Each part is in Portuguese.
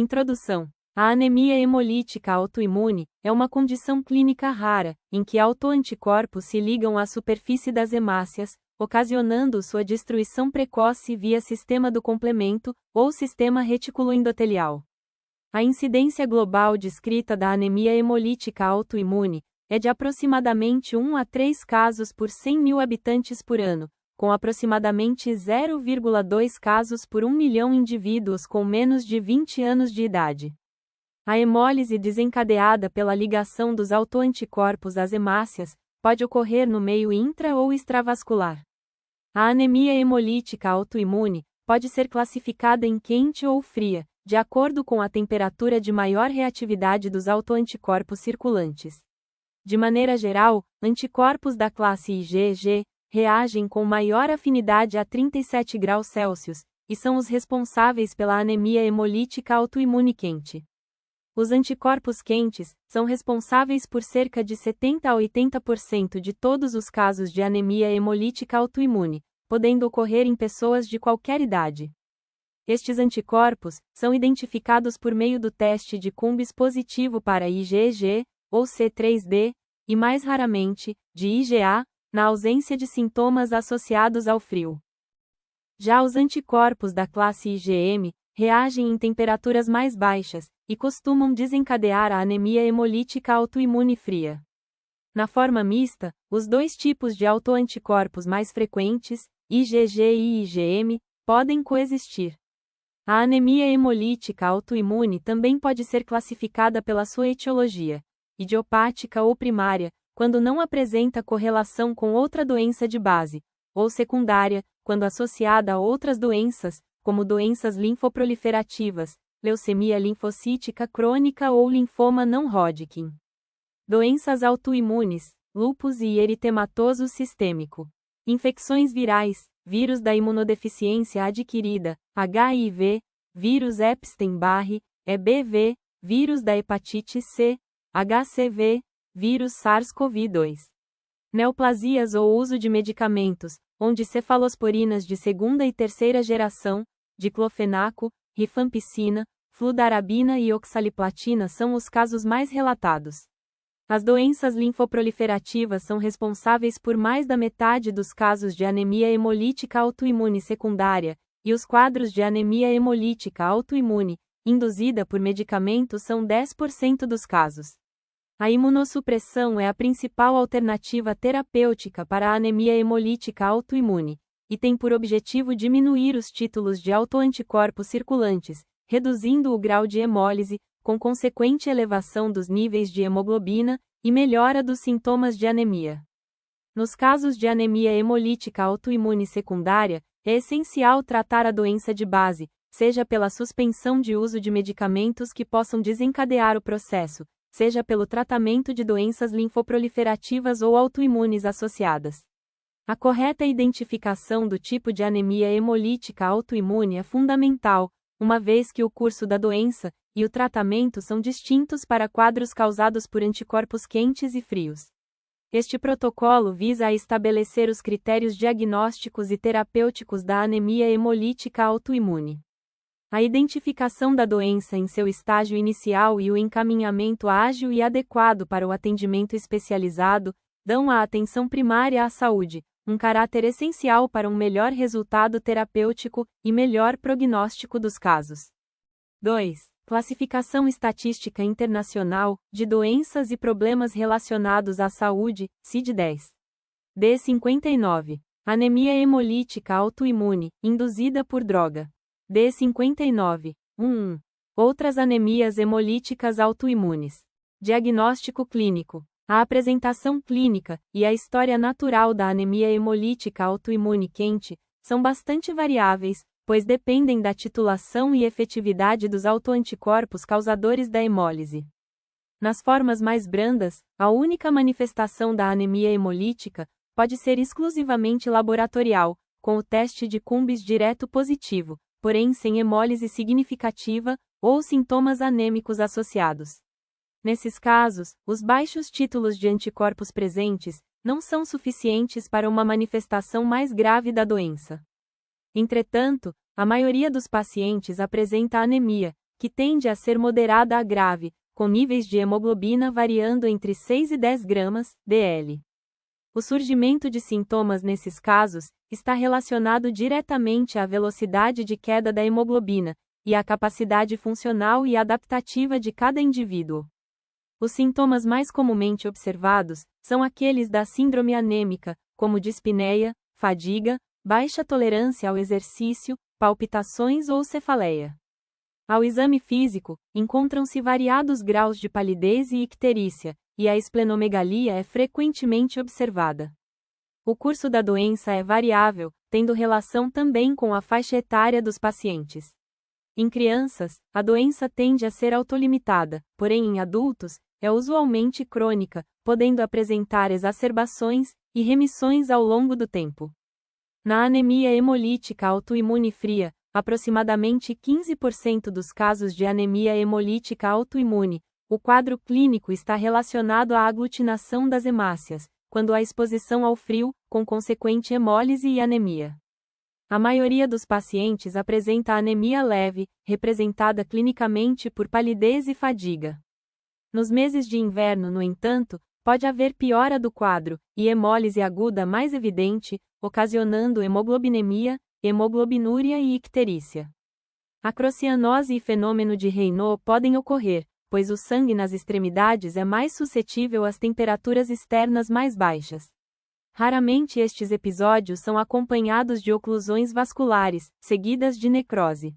Introdução. A anemia hemolítica autoimune é uma condição clínica rara, em que autoanticorpos se ligam à superfície das hemácias, ocasionando sua destruição precoce via sistema do complemento, ou sistema reticuloendotelial. A incidência global descrita da anemia hemolítica autoimune é de aproximadamente 1 a 3 casos por 100 mil habitantes por ano, com aproximadamente 0,2 casos por 1 milhão de indivíduos com menos de 20 anos de idade. A hemólise desencadeada pela ligação dos autoanticorpos às hemácias pode ocorrer no meio intra- ou extravascular. A anemia hemolítica autoimune pode ser classificada em quente ou fria, de acordo com a temperatura de maior reatividade dos autoanticorpos circulantes. De maneira geral, anticorpos da classe IgG reagem com maior afinidade a 37 graus Celsius, e são os responsáveis pela anemia hemolítica autoimune quente. Os anticorpos quentes são responsáveis por cerca de 70 a 80% de todos os casos de anemia hemolítica autoimune, podendo ocorrer em pessoas de qualquer idade. Estes anticorpos são identificados por meio do teste de Cumbis positivo para IgG, ou C3d, e mais raramente, de IgA, na ausência de sintomas associados ao frio. Já os anticorpos da classe IgM reagem em temperaturas mais baixas e costumam desencadear a anemia hemolítica autoimune fria. Na forma mista, os dois tipos de autoanticorpos mais frequentes, IgG e IgM, podem coexistir. A anemia hemolítica autoimune também pode ser classificada pela sua etiologia, idiopática ou primária, quando não apresenta correlação com outra doença de base, ou secundária, quando associada a outras doenças, como doenças linfoproliferativas, leucemia linfocítica crônica ou linfoma não Hodgkin. Doenças autoimunes, lúpus e eritematoso sistêmico. Infecções virais, vírus da imunodeficiência adquirida, HIV, vírus Epstein-Barr, EBV, vírus da hepatite C, HCV, vírus SARS-CoV-2. Neoplasias ou uso de medicamentos, onde cefalosporinas de segunda e terceira geração, diclofenaco, rifampicina, fludarabina e oxaliplatina são os casos mais relatados. As doenças linfoproliferativas são responsáveis por mais da metade dos casos de anemia hemolítica autoimune secundária, e os quadros de anemia hemolítica autoimune, induzida por medicamentos, são 10% dos casos. A imunossupressão é a principal alternativa terapêutica para a anemia hemolítica autoimune, e tem por objetivo diminuir os títulos de autoanticorpos circulantes, reduzindo o grau de hemólise, com consequente elevação dos níveis de hemoglobina, e melhora dos sintomas de anemia. Nos casos de anemia hemolítica autoimune secundária, é essencial tratar a doença de base, seja pela suspensão de uso de medicamentos que possam desencadear o processo, seja pelo tratamento de doenças linfoproliferativas ou autoimunes associadas. A correta identificação do tipo de anemia hemolítica autoimune é fundamental, uma vez que o curso da doença e o tratamento são distintos para quadros causados por anticorpos quentes e frios. Este protocolo visa a estabelecer os critérios diagnósticos e terapêuticos da anemia hemolítica autoimune. A identificação da doença em seu estágio inicial e o encaminhamento ágil e adequado para o atendimento especializado dão à atenção primária à saúde, um caráter essencial para um melhor resultado terapêutico e melhor prognóstico dos casos. 2. Classificação Estatística Internacional de Doenças e Problemas Relacionados à Saúde, CID-10. D59. Anemia hemolítica autoimune, induzida por droga. D59. 1. Outras anemias hemolíticas autoimunes. Diagnóstico clínico. A apresentação clínica e a história natural da anemia hemolítica autoimune quente são bastante variáveis, pois dependem da titulação e efetividade dos autoanticorpos causadores da hemólise. Nas formas mais brandas, a única manifestação da anemia hemolítica pode ser exclusivamente laboratorial, com o teste de Cumbis direto positivo, porém sem hemólise significativa, ou sintomas anêmicos associados. Nesses casos, os baixos títulos de anticorpos presentes não são suficientes para uma manifestação mais grave da doença. Entretanto, a maioria dos pacientes apresenta anemia, que tende a ser moderada a grave, com níveis de hemoglobina variando entre 6 e 10 gramas, dl. O surgimento de sintomas nesses casos está relacionado diretamente à velocidade de queda da hemoglobina e à capacidade funcional e adaptativa de cada indivíduo. Os sintomas mais comumente observados são aqueles da síndrome anêmica, como dispneia, fadiga, baixa tolerância ao exercício, palpitações ou cefaleia. Ao exame físico, encontram-se variados graus de palidez e icterícia, e a esplenomegalia é frequentemente observada. O curso da doença é variável, tendo relação também com a faixa etária dos pacientes. Em crianças, a doença tende a ser autolimitada, porém em adultos, é usualmente crônica, podendo apresentar exacerbações e remissões ao longo do tempo. Na anemia hemolítica autoimune fria, aproximadamente 15% dos casos de anemia hemolítica autoimune, o quadro clínico está relacionado à aglutinação das hemácias, quando há exposição ao frio, com consequente hemólise e anemia. A maioria dos pacientes apresenta anemia leve, representada clinicamente por palidez e fadiga. Nos meses de inverno, no entanto, pode haver piora do quadro, e hemólise aguda mais evidente, ocasionando hemoglobinemia, hemoglobinúria e icterícia. A crocianose e fenômeno de Raynaud podem ocorrer, pois o sangue nas extremidades é mais suscetível às temperaturas externas mais baixas. Raramente estes episódios são acompanhados de oclusões vasculares, seguidas de necrose.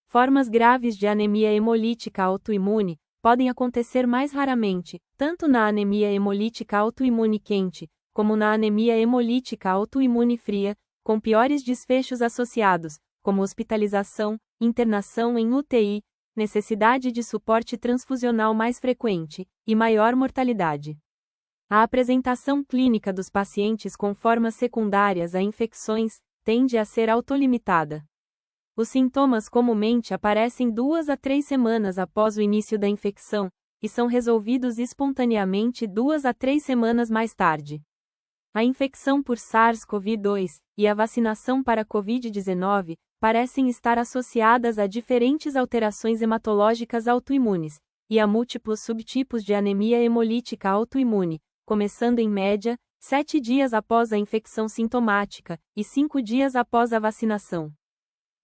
Formas graves de anemia hemolítica autoimune podem acontecer mais raramente, tanto na anemia hemolítica autoimune quente, como na anemia hemolítica autoimune fria, com piores desfechos associados, como hospitalização, internação em UTI, necessidade de suporte transfusional mais frequente, e maior mortalidade. A apresentação clínica dos pacientes com formas secundárias a infecções tende a ser autolimitada. Os sintomas comumente aparecem 2 a 3 semanas após o início da infecção, e são resolvidos espontaneamente 2 a 3 semanas mais tarde. A infecção por SARS-CoV-2 e a vacinação para COVID-19 parecem estar associadas a diferentes alterações hematológicas autoimunes, e a múltiplos subtipos de anemia hemolítica autoimune, começando em média, 7 dias após a infecção sintomática, e 5 dias após a vacinação.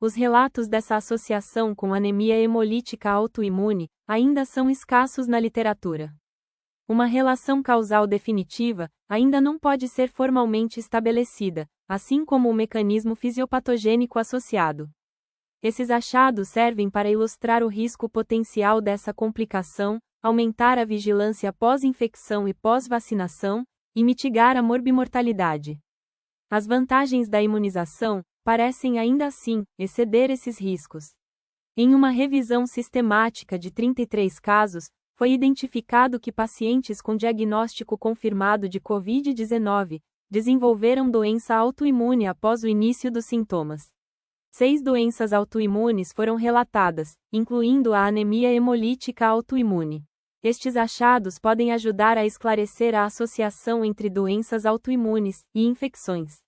Os relatos dessa associação com anemia hemolítica autoimune ainda são escassos na literatura. Uma relação causal definitiva ainda não pode ser formalmente estabelecida, assim como o mecanismo fisiopatogênico associado. Esses achados servem para ilustrar o risco potencial dessa complicação, aumentar a vigilância pós-infecção e pós-vacinação, e mitigar a morbimortalidade. As vantagens da imunização parecem ainda assim exceder esses riscos. Em uma revisão sistemática de 33 casos, foi identificado que pacientes com diagnóstico confirmado de COVID-19 desenvolveram doença autoimune após o início dos sintomas. 6 doenças autoimunes foram relatadas, incluindo a anemia hemolítica autoimune. Estes achados podem ajudar a esclarecer a associação entre doenças autoimunes e infecções.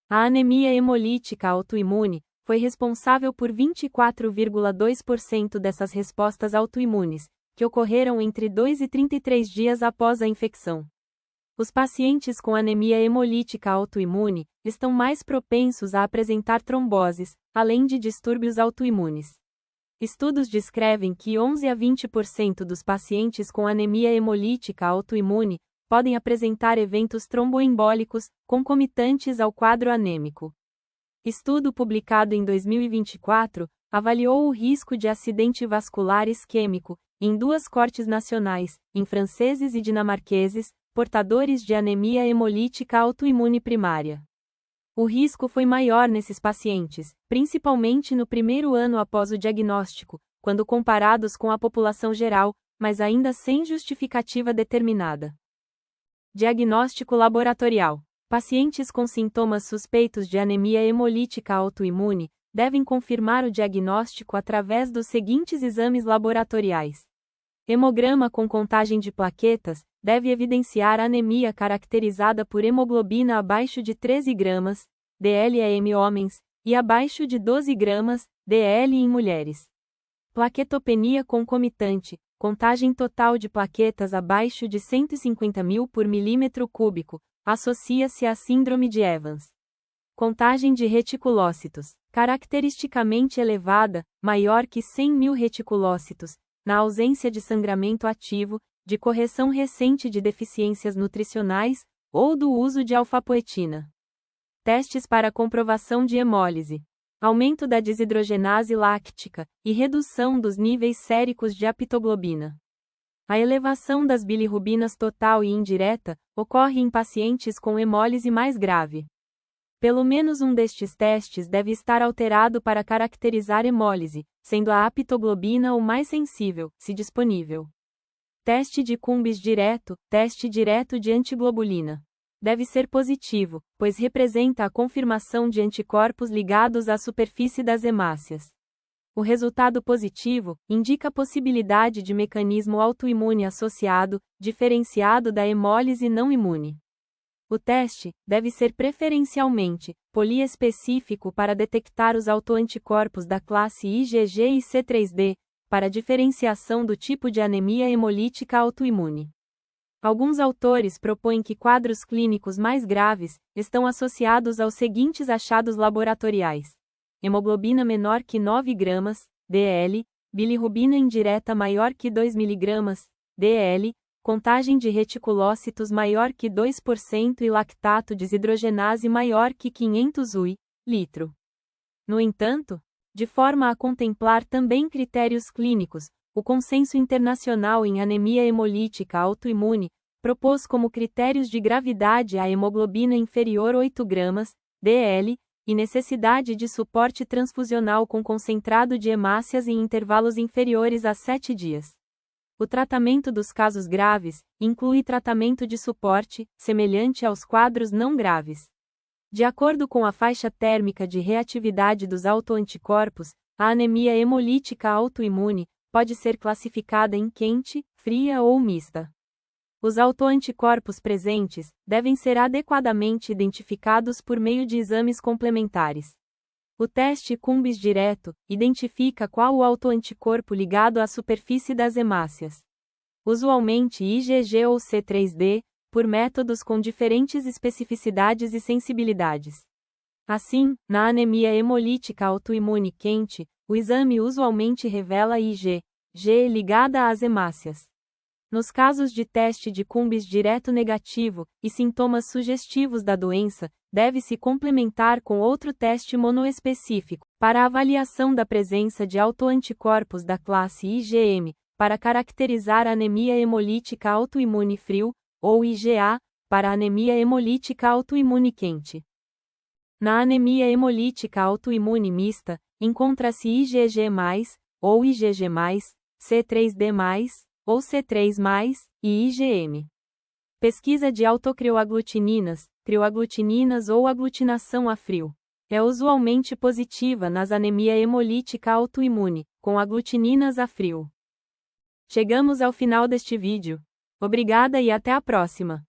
A anemia hemolítica autoimune foi responsável por 24,2% dessas respostas autoimunes, que ocorreram entre 2 e 33 dias após a infecção. Os pacientes com anemia hemolítica autoimune estão mais propensos a apresentar tromboses, além de distúrbios autoimunes. Estudos descrevem que 11 a 20% dos pacientes com anemia hemolítica autoimune podem apresentar eventos tromboembólicos concomitantes ao quadro anêmico. Estudo publicado em 2024 avaliou o risco de acidente vascular isquêmico em 2 cortes nacionais, em franceses e dinamarqueses, portadores de anemia hemolítica autoimune primária. O risco foi maior nesses pacientes, principalmente no primeiro ano após o diagnóstico, quando comparados com a população geral, mas ainda sem justificativa determinada. Diagnóstico laboratorial. Pacientes com sintomas suspeitos de anemia hemolítica autoimune devem confirmar o diagnóstico através dos seguintes exames laboratoriais. Hemograma com contagem de plaquetas deve evidenciar anemia caracterizada por hemoglobina abaixo de 13 gramas, DL em homens, e abaixo de 12 gramas, DL em mulheres. Plaquetopenia concomitante, contagem total de plaquetas abaixo de 150.000 por milímetro cúbico, associa-se à síndrome de Evans. Contagem de reticulócitos, caracteristicamente elevada, maior que 100.000 reticulócitos, na ausência de sangramento ativo, de correção recente de deficiências nutricionais, ou do uso de alfapoetina. Testes para comprovação de hemólise. Aumento da desidrogenase láctica, e redução dos níveis séricos de apitoglobina. A elevação das bilirrubinas total e indireta ocorre em pacientes com hemólise mais grave. Pelo menos um destes testes deve estar alterado para caracterizar hemólise, sendo a apitoglobina o mais sensível, se disponível. Teste de Cumbis direto, teste direto de antiglobulina. Deve ser positivo, pois representa a confirmação de anticorpos ligados à superfície das hemácias. O resultado positivo indica a possibilidade de mecanismo autoimune associado, diferenciado da hemólise não imune. O teste deve ser preferencialmente poliespecífico para detectar os autoanticorpos da classe IgG e C3d, para diferenciação do tipo de anemia hemolítica autoimune. Alguns autores propõem que quadros clínicos mais graves estão associados aos seguintes achados laboratoriais: hemoglobina menor que 9 gramas, DL, bilirrubina indireta maior que 2 mg, DL, contagem de reticulócitos maior que 2% e lactato desidrogenase maior que 500 UI, litro. No entanto, de forma a contemplar também critérios clínicos, o Consenso Internacional em Anemia Hemolítica Autoimune propôs como critérios de gravidade a hemoglobina inferior 8 gramas, DL, e necessidade de suporte transfusional com concentrado de hemácias em intervalos inferiores a 7 dias. O tratamento dos casos graves inclui tratamento de suporte, semelhante aos quadros não graves. De acordo com a faixa térmica de reatividade dos autoanticorpos, a anemia hemolítica autoimune pode ser classificada em quente, fria ou mista. Os autoanticorpos presentes devem ser adequadamente identificados por meio de exames complementares. O teste Cumbis direto identifica qual o autoanticorpo ligado à superfície das hemácias. Usualmente IgG ou C3d, por métodos com diferentes especificidades e sensibilidades. Assim, na anemia hemolítica autoimune quente, o exame usualmente revela IgG ligada às hemácias. Nos casos de teste de Cumbis direto negativo e sintomas sugestivos da doença, deve-se complementar com outro teste monoespecífico, para avaliação da presença de autoanticorpos da classe IgM, para caracterizar anemia hemolítica autoimune frio, ou IgA, para anemia hemolítica autoimune quente. Na anemia hemolítica autoimune mista, encontra-se IgG+, ou IgG+, C3d+, ou C3+, e IgM. Pesquisa de autocrioaglutininas, crioaglutininas ou aglutinação a frio. É usualmente positiva nas anemia hemolítica autoimune, com aglutininas a frio. Chegamos ao final deste vídeo. Obrigada e até a próxima.